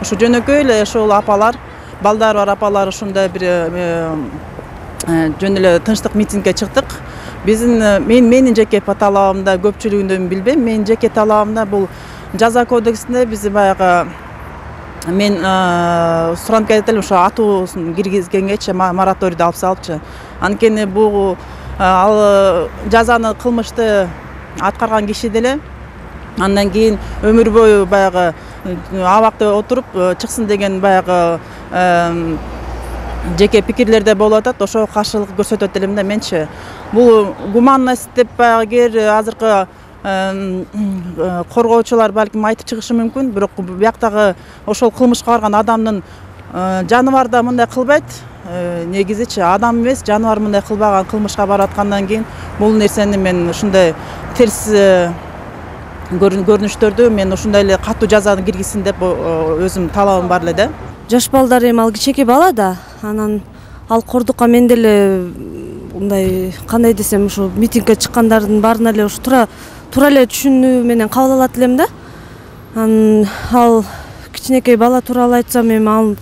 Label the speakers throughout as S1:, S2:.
S1: Ушу жөнөкөй эле ошол апалар, балдары бар апалар ушундай бир жөн эле тынчтык митингге чыктык. Менин жеке талабымда, көпчүлүгүндөн билбейм, менин жеке талабымда бул жаза кодексинде биз баягы мен суранып кетелим ошо атуусун киргизгенгечи мораторийди алып салыпчы. Анткени бул ал жазаны кылмышты аткарган киши деле андан кийин өмүр бою баягы абакта отуруп чыксын деген баягы жеке пикирлерде болуп атат. Ошого каршылык көрсөтөт элем да менчи. Бул гуманность деп баягы азыркы коргоочулар балким айтып чыгышы мүмкүн, бирок бияктагы ошол кылмышка барган адамдын жаныбар да мындай кылбайт. Негизичи адам эмес, жаныбар мындай кылбаган, кылмышка барып аткандан кийин бул нерсени мен ушундай терс көрүнүштөрдү мен ушундай эле катуу жазаны киргизсин деп өзүм талабым бар эле да.
S2: Жаш балдар эми ал кичинекей бала да, анан ал кордукка мен деле мындай кандай десем ушу митингге чыккандардын баарына эле ушу туура эле түшүнүү менен кабыл алат элем да. Ал кичинекей бала тууралуу айтсам эми ал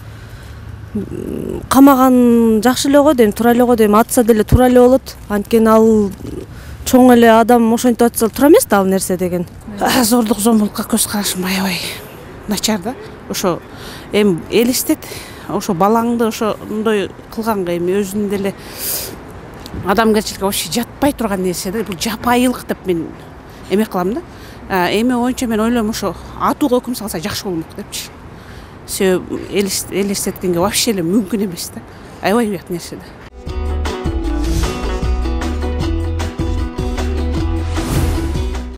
S2: камаган жакшы эле го дейм, туура эле го дейм, атса деле туура эле болот. Анткени ал чоң эле адам ошентип атса туура эмес да ал нерсе деген.
S3: Зордук зомбулукка көз карашым аябай начар да. Ошо эми элестет, ошо балаңды ошондой кылганга эми өзүнүн деле адамгерчиликке вообще жатпай турган нерсе да. Бул жапайылык деп мен эме кылам да. Эми оюнча мен ойлойм ошо атууга өкүм салса жакшы болмок депчи. Себеби элестеткенге вообще эле мүмкүн эмес да. Аябай уят нерсе да.